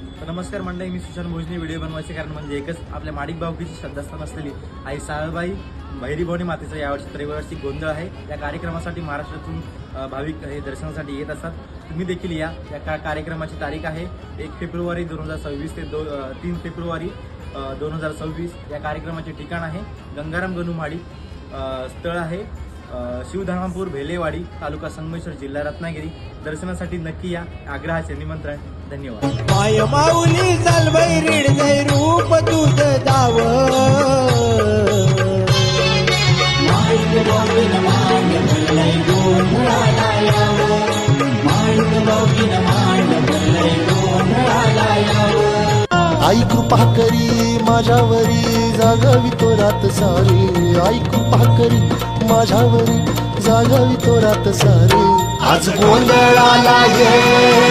नमस्कार मंडळी, मी सुशांत भोजने. व्हिडिओ बनवायचे कारण म्हणजे एकच, आपल्या माडिक भाऊकीची श्रद्धास्थान असलेली आई साळबाई भैरीभवानी मातेचा यावर्षी रविवारची गोंधळ आहे. या कार्यक्रमासाठी महाराष्ट्रातून भाविक हे दर्शनासाठी येत असतात. तुम्ही देखील या. कार्यक्रमाची तारीख आहे 1 फेब्रुवारी 2026 ते 3 फेब्रुवारी 2026. या कार्यक्रमाचे ठिकाण आहे गंगाराम गणुमाडी. स्थळ आहे शिवधामापूर भेलेवाडी, तालुका संगमेश्वर, जिल्हा रत्नागिरी. दर्शनासाठी नक्की या. आग्रहाचे निमंत्रण. धन्यवाद. माय माऊली चालबाई रीड रूप दूध दाव आई कृपा करी माझ्यावरी जागावी तो रात सारी. आई कृपा करी माझ्यावरी जागावी तो रात सारी. आज गोंधळाला ये